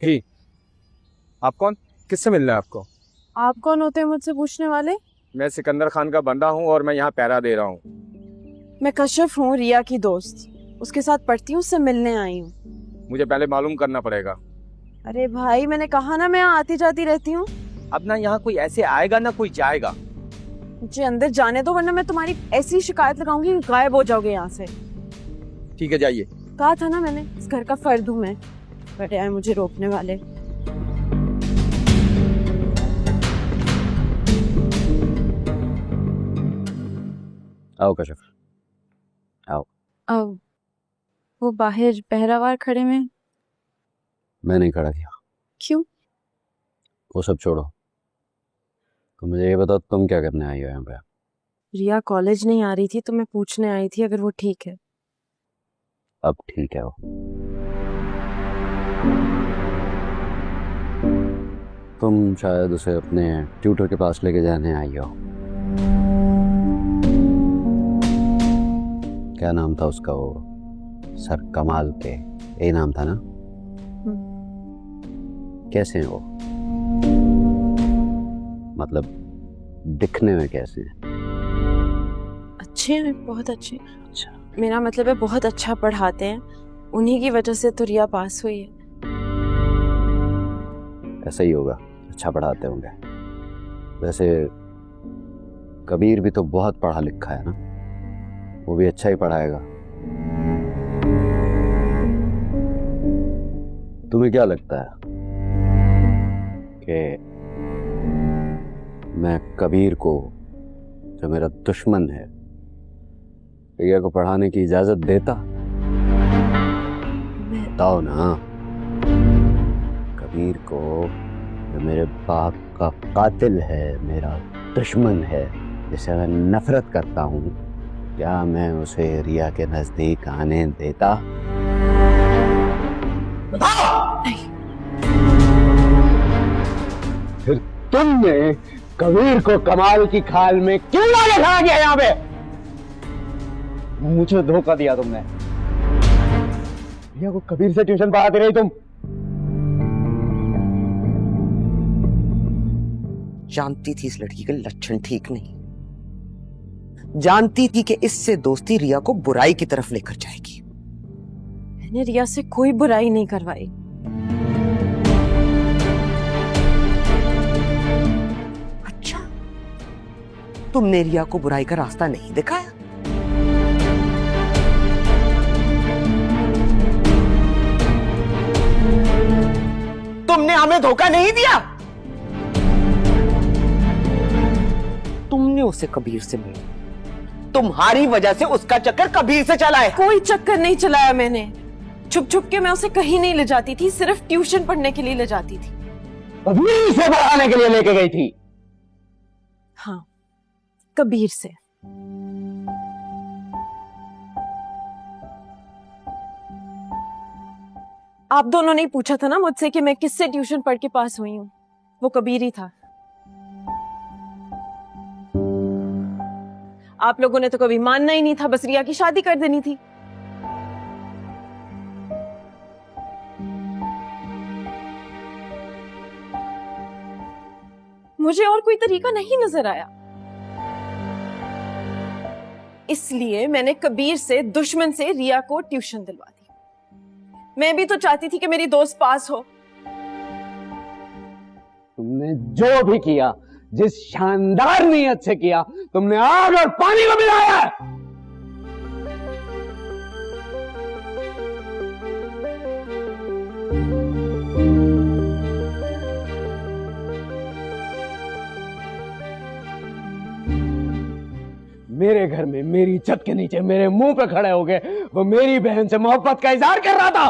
ही, आप कौन? किससे मिलना है आपको? आप कौन होते हैं मुझसे पूछने वाले? मैं सिकंदर खान का बंदा हूँ और मैं यहाँ पहरा दे रहा हूँ। मैं कश्यप हूँ, रिया की दोस्त। उसके साथ पढ़ती हूँ, उससे मिलने आई हूँ। मुझे पहले मालूम करना पड़ेगा। अरे भाई, मैंने कहा ना मैं यहाँ आती जाती रहती हूँ। अब ना यहाँ कोई ऐसे आएगा ना कोई जाएगा। मुझे अंदर जाने दो, वरना मैं तुम्हारी ऐसी शिकायत लगाऊंगी कि गायब हो जाओगे यहाँ से। ठीक है, जाइए। कहा था ना मैंने, इस घर का फर्द हूँ मैं। बड़े आए मुझे रोकने वाले। आओ कश्यप, आओ। अब वो बाहर पहरावार खड़े में। मैं नहीं खड़ा किया। क्यों? वो सब छोड़ो, तो मुझे ये बताओ तुम क्या करने आई हो यहाँ पे? रिया कॉलेज नहीं आ रही थी तो मैं पूछने आई थी अगर वो ठीक है। अब ठीक है वो। तुम शायद उसे अपने ट्यूटर के पास लेके जाने आई हो। क्या नाम था उसका? वो सर कमाल के, यही नाम था ना? कैसे हैं वो? मतलब दिखने में कैसे हैं? अच्छे हैं, बहुत अच्छे। अच्छा, मेरा मतलब है बहुत अच्छा पढ़ाते हैं। उन्हीं की वजह से तो रिया पास हुई है। ऐसा ही होगा, अच्छा पढ़ाते होंगे। वैसे कबीर भी तो बहुत पढ़ा लिखा है ना, वो भी अच्छा ही पढ़ाएगा। तुम्हें क्या लगता है कि मैं कबीर को, जो मेरा दुश्मन है, रिया को पढ़ाने की इजाजत देता? बताओ ना। कबीर को, जो मेरे बाप का कातिल है, मेरा दुश्मन है, जिसे मैं नफरत करता हूँ, क्या मैं उसे रिया के नजदीक आने देता? फिर तुमने कबीर को कमाल की खाल में क्यों लाके खड़ा किया यहाँ पे? मुझे धोखा दिया तुमने। रिया को कबीर से ट्यूशन पढ़ाती रही तुम। जानती थी इस लड़की के लक्षण ठीक नहीं। जानती थी कि इससे दोस्ती रिया को बुराई की तरफ लेकर जाएगी। मैंने रिया से कोई बुराई नहीं करवाई। अच्छा, तुमने रिया को बुराई का रास्ता नहीं दिखाया? तुमने हमें धोखा नहीं दिया? तुमने उसे कबीर से मिला, तुम्हारी वजह से उसका चक्कर कबीर से चला है। कोई चक्कर नहीं चलाया मैंने। छुप छुप के मैं उसे कहीं नहीं ले जाती थी, सिर्फ ट्यूशन पढ़ने के लिए ले जाती थी। कबीर से पढ़ाने के लिए लेके गई थी? हाँ, कबीर से। आप दोनों ने पूछा था ना मुझसे कि मैं किससे ट्यूशन पढ़ के पास हुई हूँ। वो कबीर ही था। आप लोगों ने तो कभी मानना ही नहीं था, बस रिया की शादी कर देनी थी। मुझे और कोई तरीका नहीं नजर आया, इसलिए मैंने कबीर से, दुश्मन से, रिया को ट्यूशन दिलवा दी। मैं भी तो चाहती थी कि मेरी दोस्त पास हो। तुमने जो भी किया, जिस शानदार नीयत से किया, तुमने आग और पानी को मिलाया है। मेरे घर में मेरी छत के नीचे मेरे मुंह पे खड़े हो गए वो मेरी बहन से मोहब्बत का इजहार कर रहा था।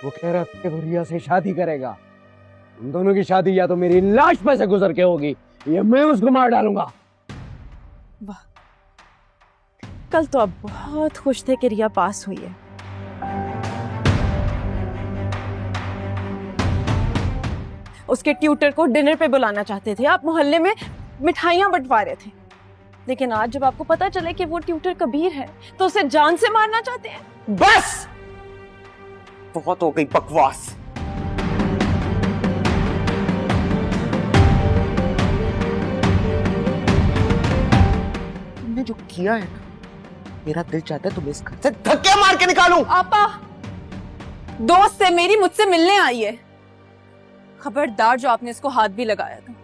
वो कह रहा था कि वो रिया से शादी करेगा। उन दोनों की शादी या तो मेरी लाश पे से गुजर के होगी या मैं उसको मार डालूंगा। वाह, कल तो आप बहुत खुश थे कि रिया पास हुई है। उसके ट्यूटर को डिनर पे बुलाना चाहते थे, आप मोहल्ले में मिठाइयां बंटवा रहे थे। लेकिन आज जब आपको पता चले कि वो ट्यूटर कबीर है तो उसे जान से मारना चाहते हैं। बस बहुत हो गई बकवास। तुमने जो किया है ना, मेरा दिल चाहता है तुम्हें इस घर से धक्के मार के निकालूं। आपा, दोस्त है मेरी, मुझसे मिलने आई है। खबरदार जो आपने इसको हाथ भी लगाया था।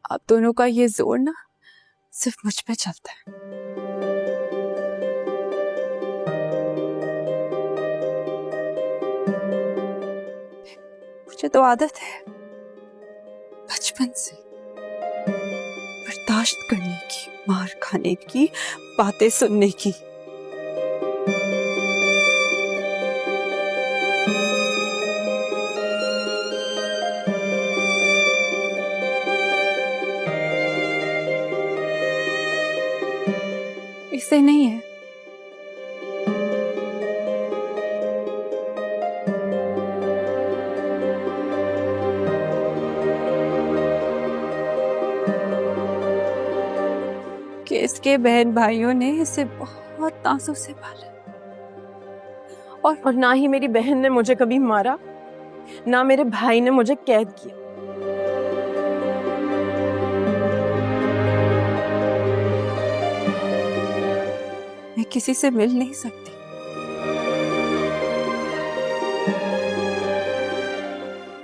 आप दोनों का ये जोर ना सिर्फ मुझ पे चलता है। मुझे तो आदत है बचपन से बर्दाश्त करने की, मार खाने की, बातें सुनने की। इससे नहीं है। कि इसके बहन भाइयों ने इसे बहुत तासुब से पाला और ना ही मेरी बहन ने मुझे कभी मारा, ना मेरे भाई ने मुझे कैद किया। मैं किसी से मिल नहीं सकती,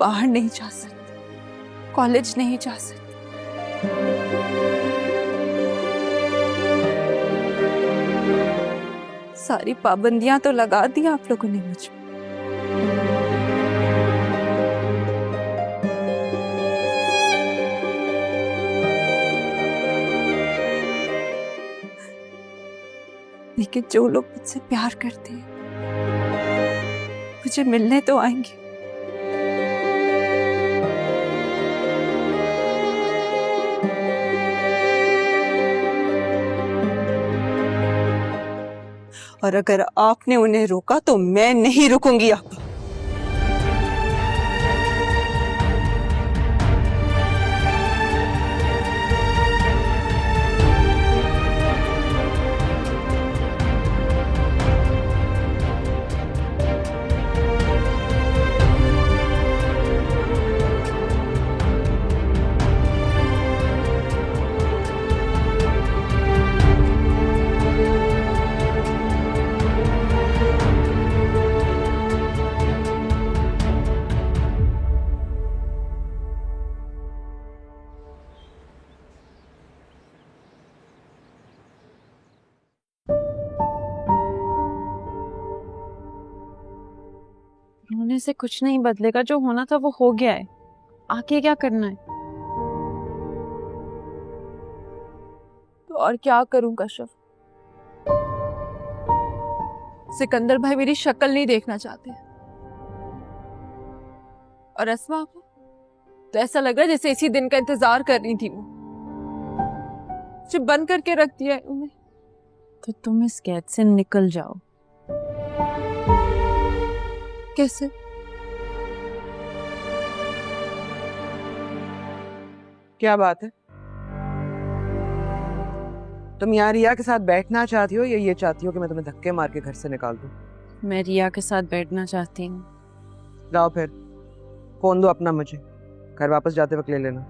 बाहर नहीं जा सकती, कॉलेज नहीं जा सकती। सारी पाबंदियां तो लगा दी आप लोगों ने मुझ पे। लेकिन जो लोग मुझसे प्यार करते हैं मुझे मिलने तो आएंगे। और अगर आपने उन्हें रोका तो मैं नहीं रुकूंगी। आप होने से कुछ नहीं बदलेगा, जो होना था वो हो गया है। आगे क्या करना है? तो और क्या करूं कश्यप? सिकंदर भाई मेरी शक्ल नहीं देखना चाहते और अस्मा को तो ऐसा लग रहा है जैसे इसी दिन का इंतजार कर रही थी वो। मुझे बंद करके रख दिया है उन्हें। तो तुम इस कैद से निकल जाओ। कैसे? क्या बात है? तुम यहाँ रिया के साथ बैठना चाहती हो या ये चाहती हो कि मैं तुम्हें धक्के मार के घर से निकाल दूं? मैं रिया के साथ बैठना चाहती हूँ। लाओ फिर फोन दो अपना, मुझे घर वापस जाते वक्त ले लेना।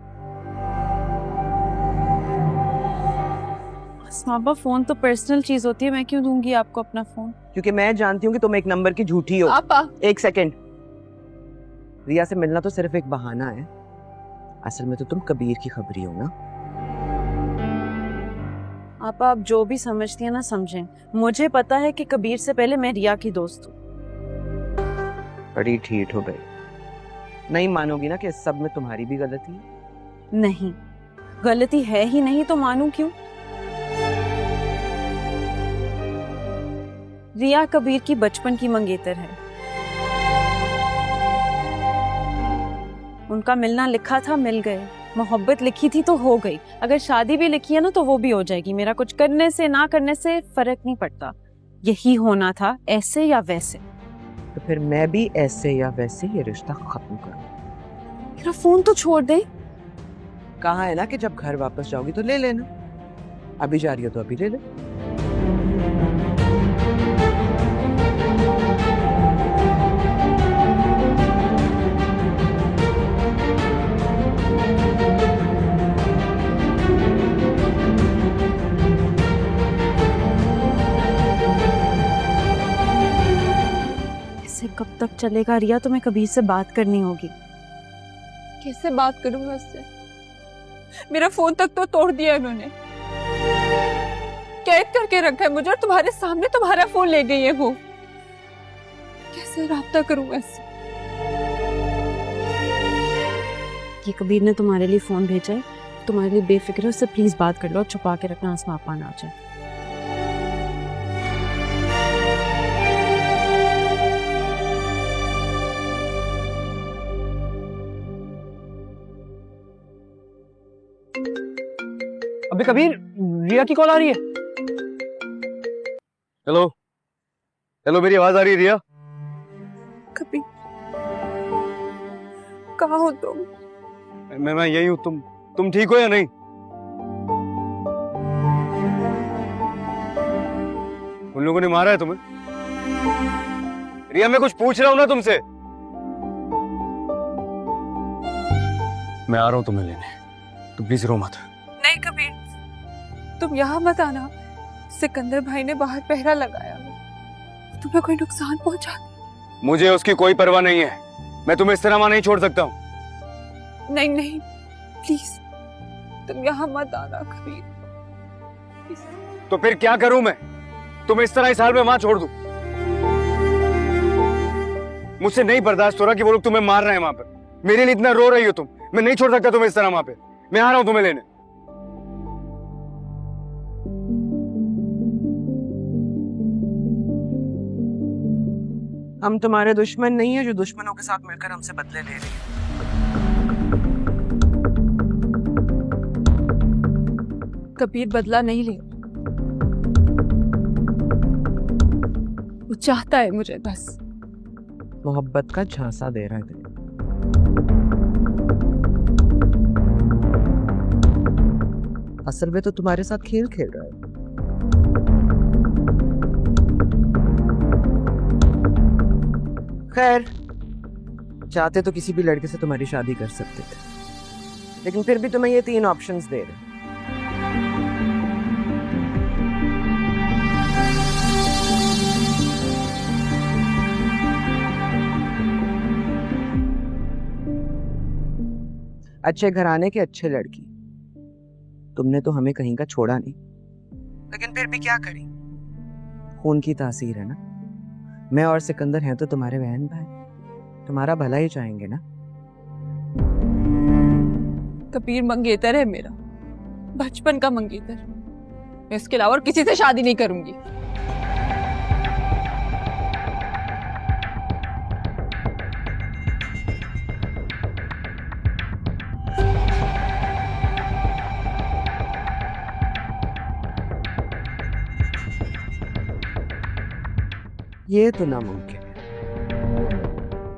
अस्मा, फोन तो पर्सनल चीज होती है, मैं क्यों दूंगी आपको अपना फोन? क्योंकि मैं जानती हूँ कि तुम एक नंबर की झूठी हो। आपा, एक सेकंड, रिया से मिलना तो सिर्फ एक बहाना है, असल में तो तुम कबीर की खबरी हो ना। आप जो भी समझती हैं ना समझें। मुझे पता है कि कबीर से पहले मैं रिया की दोस्त हूँ। बड़ी ठीठ हो गई। नहीं मानोगी ना कि इस सब में तुम्हारी भी गलती है? नहीं, गलती है ही नहीं तो मानूं क्यों? रिया कबीर की बचपन की मंगेतर है। उनका मिलना लिखा था, मिल गए। मोहब्बत लिखी थी तो हो गई। अगर शादी भी लिखी है ना तो वो भी हो जाएगी। मेरा कुछ करने से ना करने से फर्क नहीं पड़ता। यही होना था, ऐसे या वैसे। तो फिर मैं भी ऐसे या वैसे ये रिश्ता खत्म करूँ। मेरा फोन तो छोड़ दे। कहा है ना कि जब घर वापस जाओगी तो ले लेना। अभी जा रही हो तो अभी ले ले। ऐसे कब तक चलेगा रिया? तुम्हें कबीर से बात करनी होगी। कैसे बात करूंगा उससे? मेरा फोन तक तो तोड़ दिया उन्होंने, कैद करके रखा है मुझे, और तुम्हारे सामने तुम्हारा फोन ले गई है वो। कैसे राब्ता करूंगा इससे? ये कबीर ने तुम्हारे लिए फोन भेजा है, तुम्हारे लिए बेफिक्र है, उससे प्लीज बात कर लो और छुपा के रखना, आसमां आपा ना आ जाए। अबे कबीर, रिया की कॉल आ रही है। हेलो हेलो, मेरी आवाज आ रही है रिया? कबीर, कहाँ हो तुम? मैं यही हूँ। तुम ठीक हो या नहीं? उन लोगों ने मारा है तुम्हें? रिया मैं कुछ पूछ रहा हूं ना तुमसे। मैं आ रहा हूं तुम्हें लेने, तो प्लीज रो मत। नहीं कबीर, तुम यहाँ मत आना। सिकंदर भाई ने बाहर पहरा लगाया है, तुम्हें कोई नुकसान पहुंचा दे। मुझे उसकी कोई परवाह नहीं है। मैं तुम्हें इस तरह वहां नहीं छोड़ सकता हूं। नहीं नहीं, प्लीज तुम यहाँ मत आना कबीर। तो फिर क्या करूं मैं? तुम्हें इस तरह इस हाल में वहां छोड़ दूं? मुझसे नहीं बर्दाश्त हो रहा कि वो लोग तुम्हें मार रहे हैं वहां पर। मेरे लिए इतना रो रही हो तुम, मैं नहीं छोड़ सकता तुम्हें इस तरह वहां पे। मैं आ रहा हूं तुम्हें लेने। हम तुम्हारे दुश्मन नहीं है जो दुश्मनों के साथ मिलकर हमसे बदले ले रहे हैं। कबीर बदला नहीं ले, वो चाहता है मुझे बस। मोहब्बत का झांसा दे रहा है तुझे। असल में तो तुम्हारे साथ खेल खेल रहा है। खैर, चाहते तो किसी भी लड़के से तुम्हारी शादी कर सकते थे, लेकिन फिर भी तुम्हें ये 3 ऑप्शंस दे रहे। अच्छे घराने के अच्छे लड़की। तुमने तो हमें कहीं का छोड़ा नहीं, लेकिन फिर भी क्या करें, खून की तासीर है ना। मैं और सिकंदर हैं तो तुम्हारे बहन भाई, तुम्हारा भला ही चाहेंगे ना। कबीर मंगेतर है मेरा, बचपन का मंगेतर। मैं इसके अलावा और किसी से शादी नहीं करूंगी। ये तो नामुमकिन है।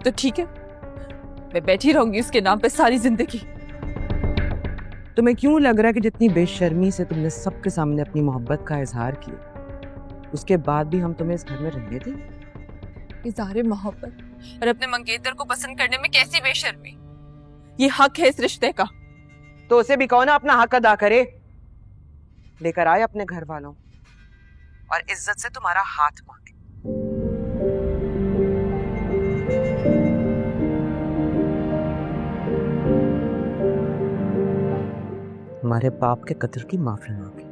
तो ठीक है, मैं बैठी रहूंगी उसके नाम पे सारी जिंदगी। तुम्हें क्यों लग रहा है कि जितनी बेशर्मी से तुमने सबके सामने अपनी मोहब्बत का इजहार किया, उसके बाद भी हम तुम्हें इस घर में रहने दें? इज़हार मोहब्बत और अपने मंगेतर को पसंद करने में कैसी बेशर्मी? ये हक है इस रिश्ते का। तो उसे भी कौन अपना हक अदा करे। लेकर आए अपने घर वालों और इज्जत से तुम्हारा हाथ मांगे। हमारे बाप के कत्ल की माफी मांगी।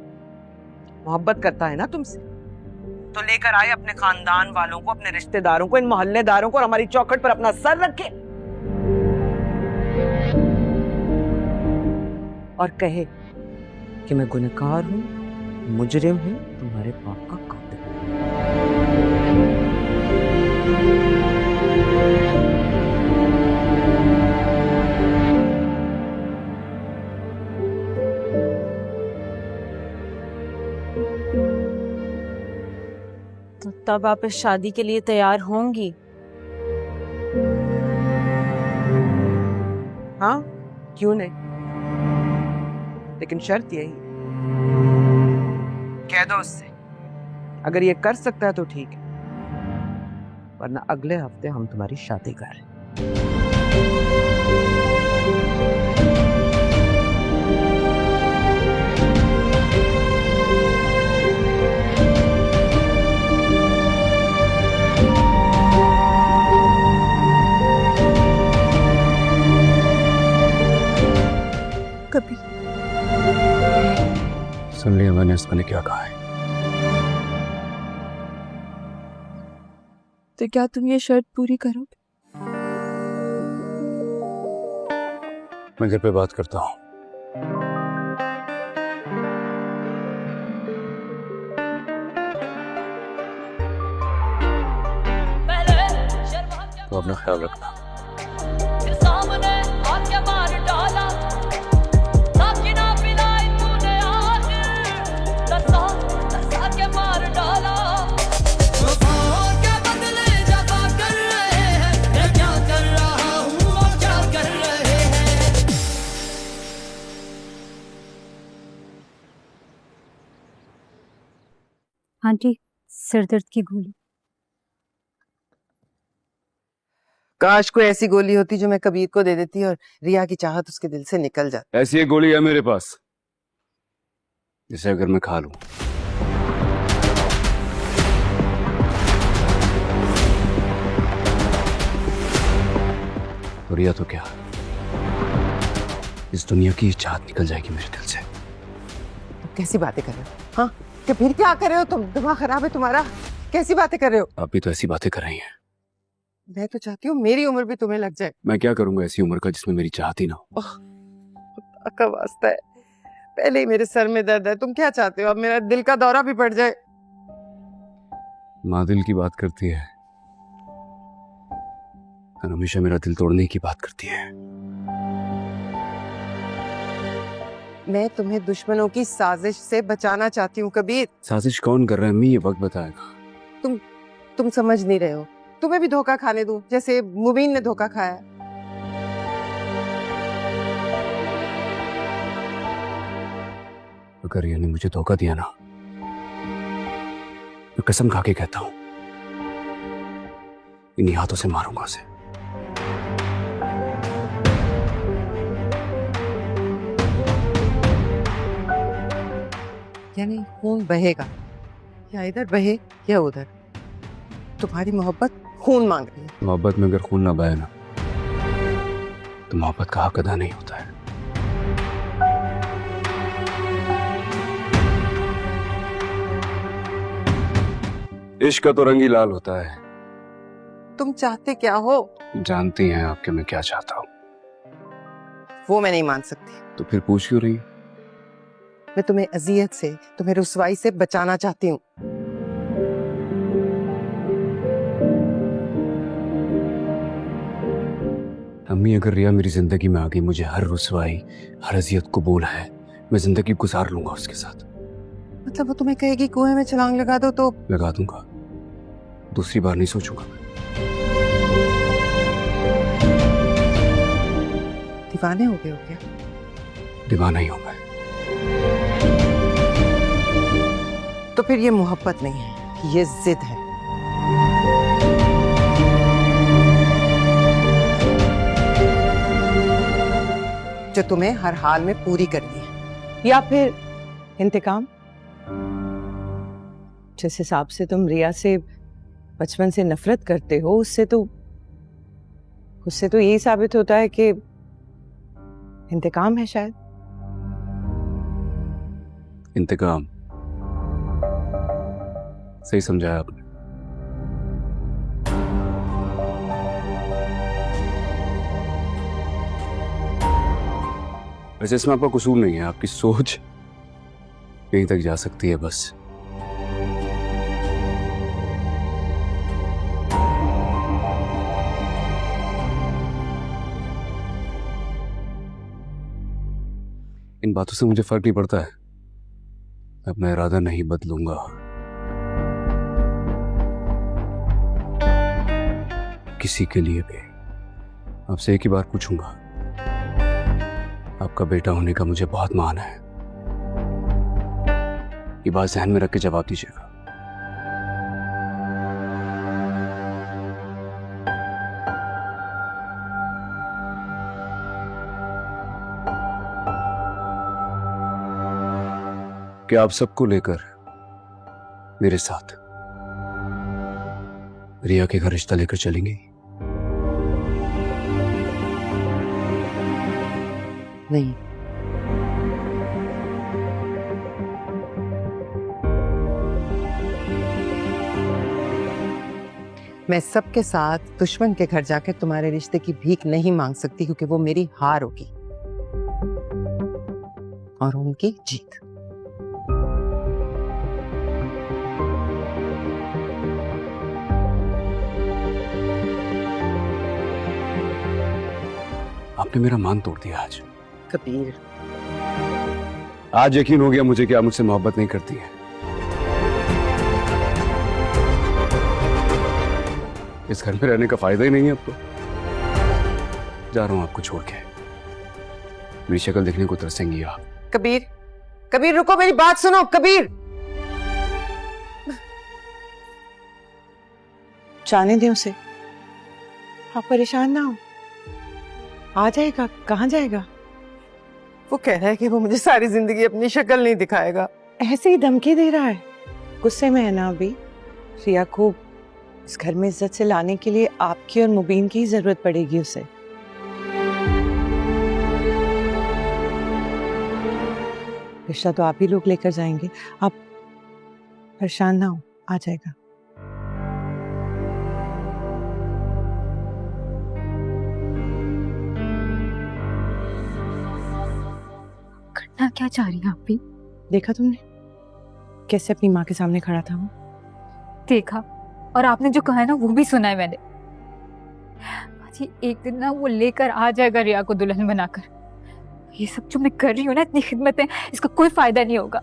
मोहब्बत करता है ना तुमसे, तो लेकर आए अपने खानदान वालों को, अपने रिश्तेदारों को, इन मोहल्लेदारों को, और हमारी चौखट पर अपना सर रखे और कहे कि मैं गुनहगार हूं, मुजरिम हूं, तुम्हारे बाप का कातिल। तो तब आप इस शादी के लिए तैयार होंगी? हाँ, क्यों नहीं, लेकिन शर्त यही, कह दो उससे अगर ये कर सकता है तो ठीक है, वरना अगले हफ्ते हम तुम्हारी शादी कर रहे हैं। कभी सुन लिया मैंने इसने क्या कहा है। तो क्या तुम ये शर्त पूरी करोगे? मैं घर पे बात करता हूँ। तो अपना ख्याल रखना। आंटी, सिर दर्द की गोली। काश कोई ऐसी गोली होती जो मैं कबीर को दे देती और रिया की चाहत उसके दिल से निकल जाती। ऐसी एक गोली है मेरे पास, जिसे अगर मैं खा लूं तो रिया तो क्या, इस दुनिया की चाहत निकल जाएगी मेरे दिल से। कैसी बातें कर रहे हो? हाँ, कि फिर क्या कर रहे हो तुम? दिमाग खराब है तुम्हारा? कैसी बातें कर रे हो? आप भी तो ऐसी बातें कर रही हैं। मैं तो चाहती हूँ मेरी उम्र भी तुम्हें लग जाए। मैं क्या करूंगा ऐसी उम्र का जिसमें मेरी चाहत ही ना हो। का वास्ता है, पहले ही मेरे सर में दर्द है, तुम क्या चाहते हो अब मेरा दिल का दौरा भी पड़ जाए? माँ दिल की बात करती है और हमेशा मेरा दिल तोड़ने की बात करती है। मैं तुम्हें दुश्मनों की साजिश से बचाना चाहती हूँ कबीर। साजिश कौन कर रहा है अम्मी, ये वक्त बताएगा। तुम समझ नहीं रहे हो, तुम्हें भी धोखा खाने दूं जैसे मुबीन ने धोखा खाया। अगर रिया ने मुझे धोखा दिया ना, मैं कसम खा के कहता हूं इन्हीं हाथों से मारूंगा उसे। यानी खून बहेगा, या इधर बहे या उधर। तुम्हारी मोहब्बत खून मांग रही है। मोहब्बत में अगर खून ना बहे ना तो मोहब्बत का हक अदा नहीं होता है। इश्क का तो रंग ही लाल होता है। तुम चाहते क्या हो? जानती हैं आप कि मैं क्या चाहता हूँ। वो मैं नहीं मान सकती। तो फिर पूछ क्यों रही? मैं तुम्हें अजियत से, तुम्हें रुसवाई से बचाना चाहती हूँ। अम्मी, अगर रिया मेरी जिंदगी में आ गई, मुझे हर रुसवाई हर अजियत कबूल है, मैं जिंदगी गुजार लूंगा उसके साथ। मतलब वो तुम्हें कहेगी कुएं में छलांग लगा दो तो? लगा दूंगा, दूसरी बार नहीं सोचूंगा। दीवाने हो गए हो क्या? दीवाना ही हूं मैं। तो फिर ये मोहब्बत नहीं है, ये जिद है। जो तुम्हें हर हाल में पूरी करनी है। या फिर इंतकाम। जिस हिसाब से तुम रिया से बचपन से नफरत करते हो, उससे तो यही साबित होता है कि इंतकाम है शायद। इंतकाम, सही समझाया आपने। वैसे इसमें आपका कसूर नहीं है, आपकी सोच यहीं तक जा सकती है बस। इन बातों से मुझे फर्क नहीं पड़ता है, मैं अपना इरादा नहीं बदलूंगा। किसी के लिए भी आपसे एक ही बार पूछूंगा, आपका बेटा होने का मुझे बहुत मान है। ये बात ध्यान में रख के जवाब दीजिएगा। क्या आप सबको लेकर मेरे साथ रिया के घर रिश्ता लेकर चलेंगे? नहीं, मैं सबके साथ दुश्मन के घर जाकर तुम्हारे रिश्ते की भीख नहीं मांग सकती, क्योंकि वो मेरी हार होगी और उनकी जीत। आपने मेरा मान तोड़ दिया आज। कबीर, आज यकीन हो गया मुझे कि आप मुझसे मोहब्बत नहीं करती हैं। इस घर में रहने का फायदा ही नहीं है अब तो। जा रहा हूं आपको छोड़ के। मेरी शक्ल देखने को तरसेंगी आप। कबीर, कबीर रुको, मेरी बात सुनो। कबीर, जाने दे उसे, आप परेशान ना हो। आ जाएगा, कहाँ जाएगा? वो कह रहा है कि वो मुझे सारी जिंदगी अपनी शक्ल नहीं दिखाएगा। ऐसे ही धमकी दे रहा है। गुस्से में है ना अभी। रिया को इस घर में इज्जत से लाने के लिए आपकी और मुबीन की जरूरत पड़ेगी उसे। रिश्ता तो आप ही लोग लेकर जाएंगे, आप परेशान ना हो, आ जाएगा। करना क्या चाह रही हैं आप भी? देखा तुमने कैसे अपनी माँ के सामने खड़ा था वो? देखा, और आपने जो कहा है ना वो भी सुना है मैंने। जी एक दिन ना वो लेकर आ जाएगा रिया को दुल्हन बनाकर। ये सब जो मैं कर रही हूँ ना, इतनी खिदमतें, इसका कोई फायदा नहीं होगा।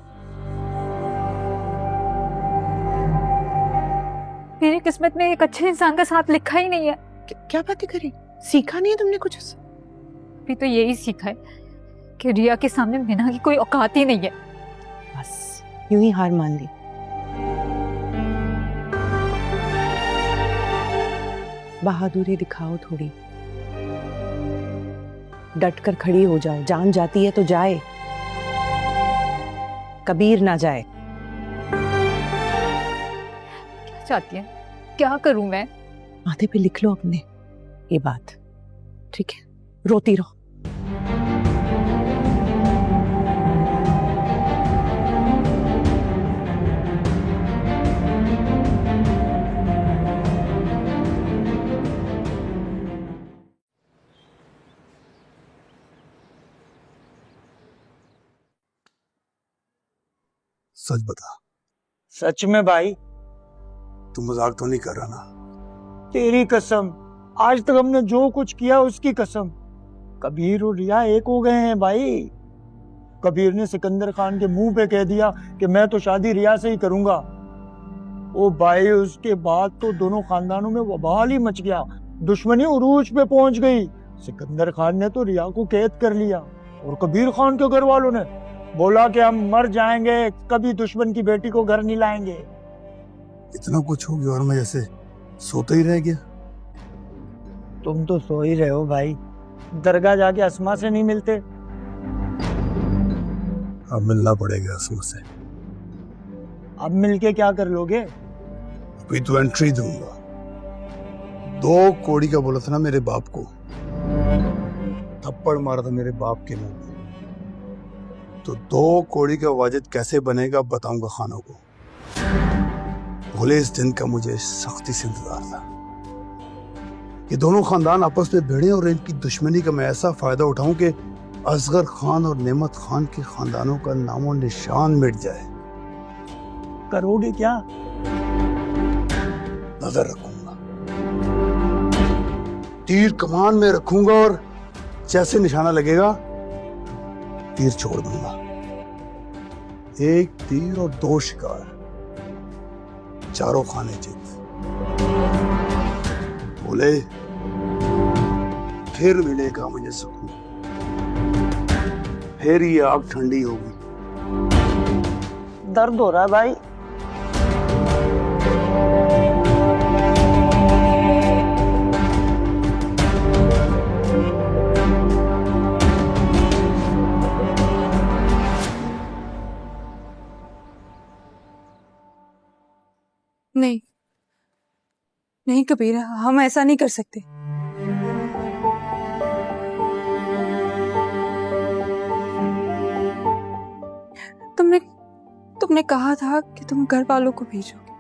मेरी किस्मत में एक अच्छे इंसान का साथ लिखा ही नहीं है। क्या बातें करी? सीखा नहीं है तुमने कुछ उससे? अभी तो यही सीखा है कि रिया के सामने मीना की कोई औकात ही नहीं है। बस यूं ही हार मान ली। बहादुरी दिखाओ थोड़ी, डट कर खड़ी हो जाओ। जान जाती है तो जाए, कबीर ना जाए। क्या चाहती है? क्या करूं मैं? माथे पे लिख लो अपने ये बात, ठीक है? रोती रहो। सच बता, सच में भाई, तू मजाक तो नहीं कर रहा ना? तेरी कसम, आज तक हमने जो कुछ किया उसकी कसम। कबीर और रिया एक हो गए हैं भाई। कबीर ने सिकंदर खान के मुंह पे कह दिया कि मैं तो शादी रिया से ही करूंगा। ओ भाई, उसके बाद तो दोनों खानदानों में वबाल ही मच गया, दुश्मनी उरूज पे पहुंच गई। सिकंदर खान ने तो रिया को कैद कर लिया और कबीर खान के घर वालों ने बोला कि हम मर जाएंगे, कभी दुश्मन की बेटी को घर नहीं लाएंगे। इतना कुछ हो गया और मैं जैसे सोता ही रह गया। तुम तो सो ही रहे हो भाई, दरगाह जाके अस्मा से नहीं मिलते। अब मिलना पड़ेगा असमा से। अब मिलके क्या कर लोगे? अभी तो एंट्री दूंगा। 2 कौड़ी का बोला था ना मेरे बाप को, थप्पड़ मारा था मेरे बाप के मुंह में। तो 2 कौड़ी का वाजिद कैसे बनेगा बताऊंगा खानों को। भोले इस दिन का मुझे सख्ती से इंतजार था। ये दोनों खानदान आपस में भिड़े और इनकी दुश्मनी का मैं ऐसा फायदा उठाऊं कि असगर खान और नेमत खान के खानदानों का नामो निशान मिट जाए। करोगे क्या? नजर रखूंगा, तीर कमान में रखूंगा और जैसे निशाना लगेगा तीर छोड़ दूंगा। 1 तीर और 2 शिकार, 4 खाने चित। बोले फिर मिलेगा मुझे सुकून, फिर ये आग ठंडी होगी। दर्द हो रहा है भाई। नहीं नहीं कबीर, हम ऐसा नहीं कर सकते। तुमने कहा था कि तुम घर वालों को भेजोगे।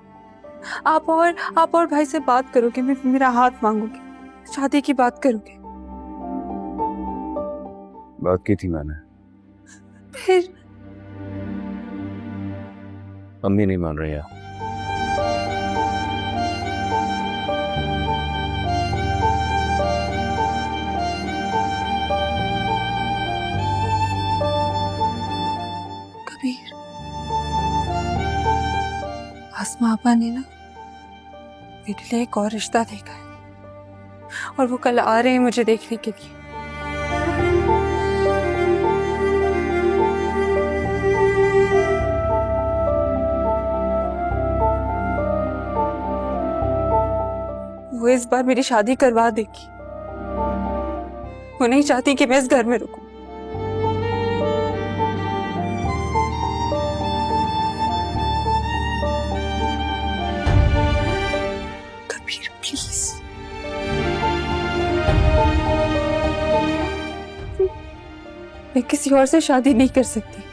आप और भाई से बात करोगे, मेरा हाथ मांगोगे, शादी की बात करोगे। बात की थी मैंने, फिर अम्मी नहीं मान रही है। कबीर, आसमा आपा ने ना मेरे लिए एक और रिश्ता देखा है और वो कल आ रहे हैं मुझे देखने के लिए। वो इस बार मेरी शादी करवा देगी। वो नहीं चाहती कि मैं इस घर में रुकूं। कबीर प्लीज, मैं किसी और से शादी नहीं कर सकती।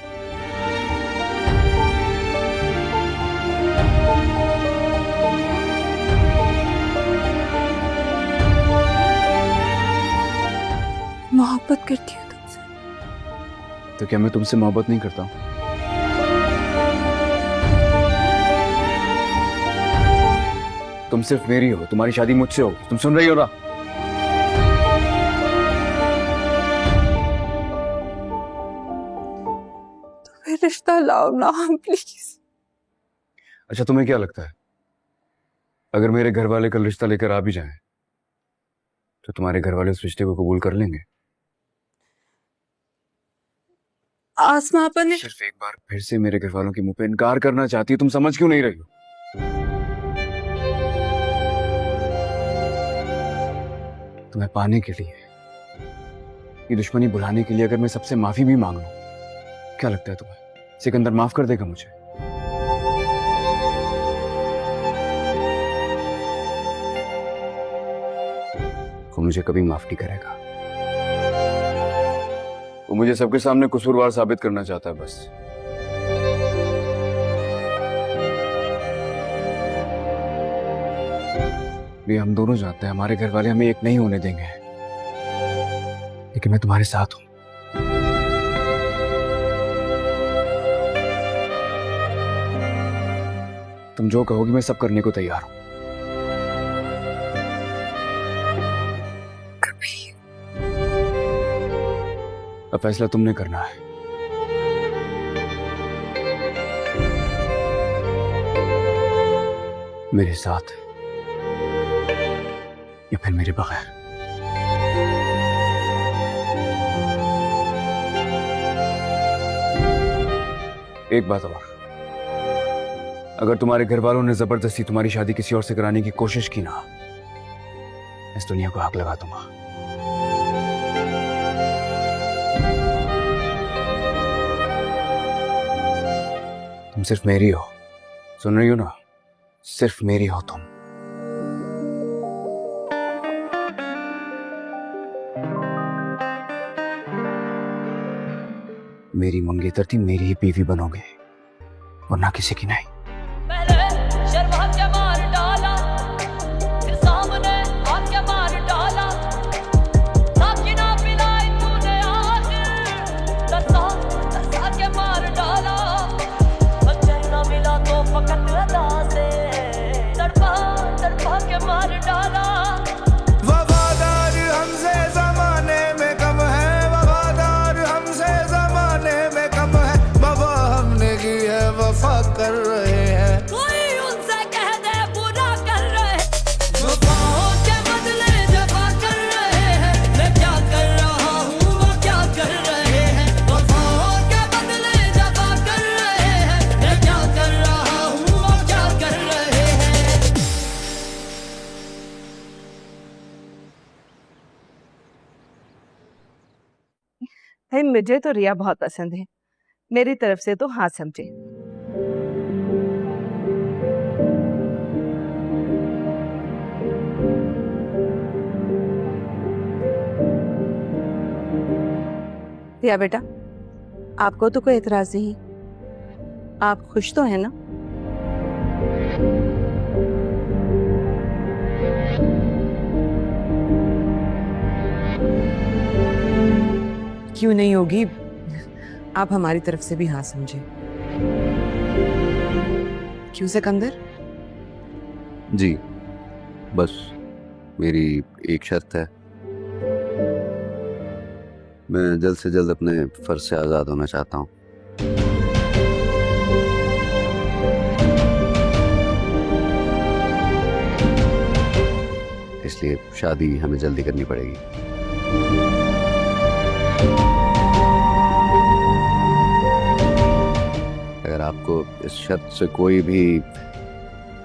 मोहब्बत करती हूँ तुमसे। तो क्या मैं तुमसे मोहब्बत नहीं करता हूँ? तुम सिर्फ मेरी हो, तुम्हारी शादी मुझसे हो। तुम सुन रही हो ना? तुम्हें रिश्ता लाओ ना प्लीज। अच्छा, तुम्हें क्या लगता है अगर मेरे घर वाले कल रिश्ता लेकर आ भी जाएं तो तुम्हारे घर वाले उस रिश्ते को कबूल कर लेंगे? आसमा आपा ने सिर्फ एक बार फिर से मेरे घर वालों के मुंह पे इनकार करना चाहती है। तुम समझ क्यों नहीं रही हो? तुम्हें पाने के लिए, ये दुश्मनी भुलाने के लिए अगर मैं सबसे माफी भी मांग लूं, क्या लगता है तुम्हें सिकंदर माफ कर देगा मुझे? वो मुझे कभी माफ नहीं करेगा। वो मुझे सबके सामने कसूरवार साबित करना चाहता है बस। ये हम दोनों जानते हैं हमारे घर वाले हमें एक नहीं होने देंगे, लेकिन मैं तुम्हारे साथ हूं। तुम जो कहोगी मैं सब करने को तैयार हूं। अब फैसला तुमने करना है। मेरे साथ या फिर मेरे बगैर। एक बात और, अगर तुम्हारे घर वालों ने जबरदस्ती तुम्हारी शादी किसी और से कराने की कोशिश की ना, इस दुनिया को आग लगा दूंगा। तुम सिर्फ मेरी हो, सुन रही हो ना? सिर्फ मेरी हो तुम। मेरी मंगेतर थी, मेरी ही बीवी बनोगे, वरना किसी की नहीं। वफादार हमसे जमाने में कम है, वफादार हमसे जमाने में कम है। वफा हमने की है, वफा कर रहे मुझे तो रिया बहुत पसंद है, मेरी तरफ से तो हाँ समझे। रिया बेटा, आपको तो कोई एतराज नहीं, आप खुश तो हैं ना? क्यों नहीं होगी, आप हमारी तरफ से भी हाँ समझे। क्यों सिकंदर? जी, बस मेरी एक शर्त है, मैं जल्द से जल्द अपने फर्ज से आज़ाद होना चाहता हूँ। इसलिए शादी हमें जल्दी करनी पड़ेगी। अगर आपको इस शर्त से कोई भी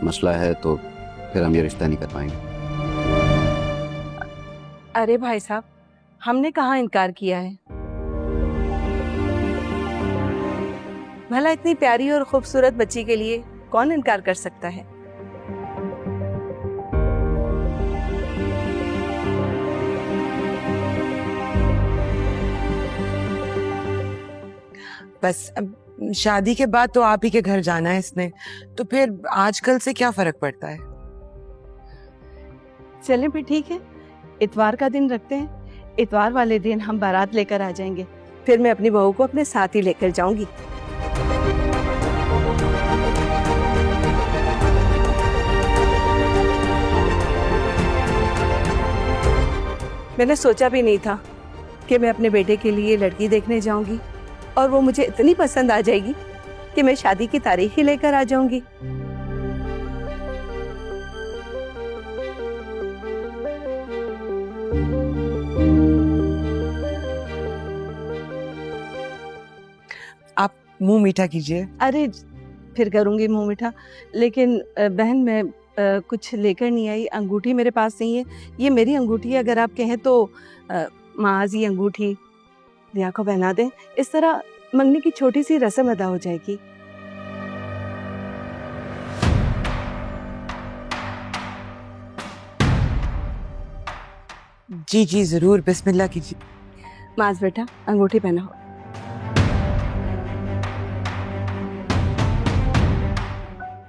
मसला है तो फिर हम ये रिश्ता नहीं कर पाएंगे। अरे भाई साहब, हमने कहाँ इनकार किया है? भला इतनी प्यारी और खूबसूरत बच्ची के लिए कौन इनकार कर सकता है? बस अब शादी के बाद तो आप ही के घर जाना है इसने, तो फिर आजकल से क्या फर्क पड़ता है? चलें फिर ठीक है, इतवार का दिन रखते हैं। इतवार वाले दिन हम बारात लेकर आ जाएंगे, फिर मैं अपनी बहू को अपने साथ ही लेकर जाऊंगी। मैंने सोचा भी नहीं था कि मैं अपने बेटे के लिए लड़की देखने जाऊंगी और वो मुझे इतनी पसंद आ जाएगी कि मैं शादी की तारीख ही लेकर आ जाऊंगी। आप मुंह मीठा कीजिए। अरे फिर करूंगी मुंह मीठा, लेकिन बहन मैं कुछ लेकर नहीं आई, अंगूठी मेरे पास नहीं है। ये मेरी अंगूठी है, अगर आप कहें तो माज ये अंगूठी रिया को पहना दें, इस तरह मंगनी की छोटी सी रस्म अदा हो जाएगी। जी जी जरूर, बिस्मिल्लाह कीजिए। माज बेटा अंगूठी पहनाओ।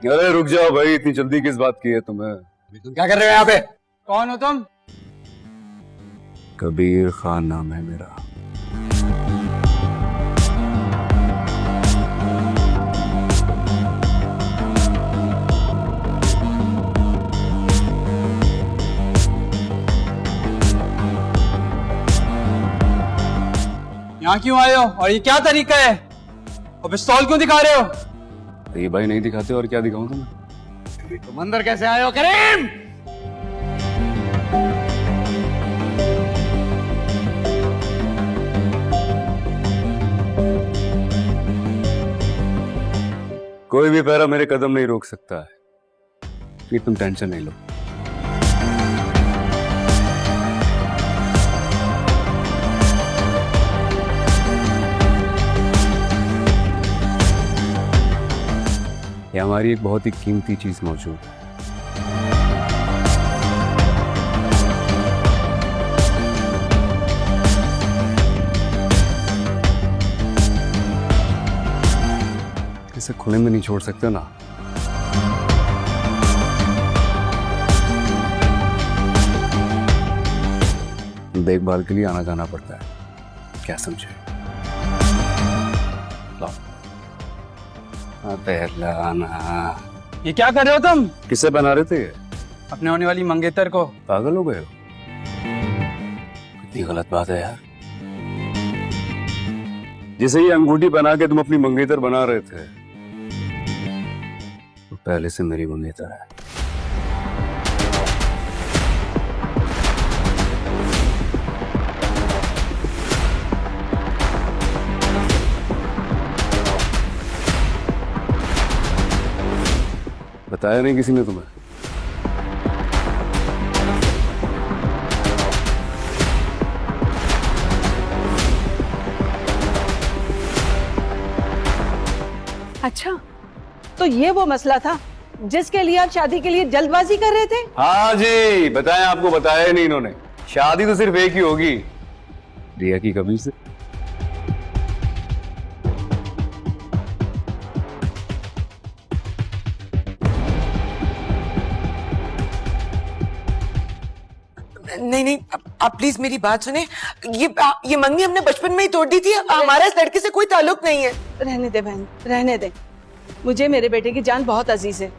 अरे रुक जाओ भाई, इतनी जल्दी किस बात की है तुम्हें? तुम क्या कर रहे हो यहाँ पे? कौन हो तुम? कबीर खान नाम है मेरा। यहाँ क्यों आए हो और ये क्या तरीका है? और पिस्तौल क्यों दिखा रहे हो? ये भाई नहीं दिखाते और क्या दिखाऊं तुम्हें? तुम अंदर कैसे आए हो करीम? कोई भी पैरा मेरे कदम नहीं रोक सकता है, ये तुम टेंशन नहीं लो। ये हमारी एक बहुत ही कीमती चीज मौजूद है। इसे खुले में नहीं छोड़ सकते ना। देखभाल के लिए आना जाना पड़ता है, क्या समझे? ये क्या कर रहे हो तुम? किसे बना रहे थे? अपने होने वाली मंगेतर को। पागल हो गए हो? कितनी गलत बात है यार। जिसे ये अंगूठी बना के तुम अपनी मंगेतर बना रहे थे, वो पहले से मेरी मंगेतर है। बताया नहीं किसी ने तुम्हें? अच्छा, तो ये वो मसला था जिसके लिए आप शादी के लिए जल्दबाजी कर रहे थे? हाँ जी, बताया आपको, बताया नहीं इन्होंने। शादी तो सिर्फ एक ही होगी, रिया की कबीर से। नहीं नहीं, आप प्लीज मेरी बात सुने। ये मंगनी हमने बचपन में ही तोड़ दी थी। हमारा इस लड़के से कोई ताल्लुक नहीं है। रहने दे बहन, रहने दे। मुझे मेरे बेटे की जान बहुत अजीज है।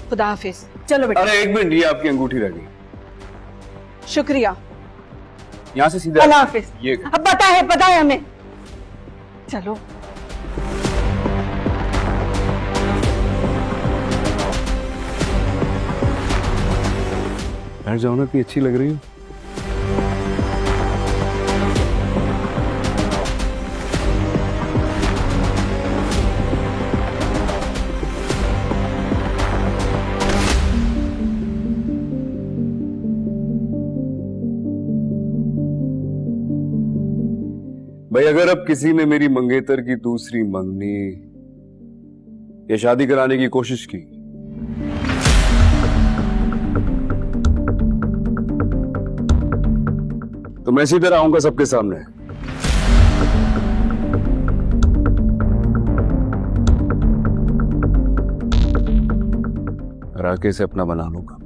खुदा हाफिज। चलो बेटा। अरे एक मिनट, रिया आपकी अंगूठी रह गई। शुक्रिया। यहाँ से सीधा अल्लाह हाफिज। ये अब पता है हमें। चलो। बैठ जाओ ना, इतनी अच्छी लग रही हो। भाई अगर अब किसी ने मेरी मंगेतर की दूसरी मंगनी या शादी कराने की कोशिश की तो मैं सीधे आऊंगा सबके सामने। राके से अपना बना लूंगा।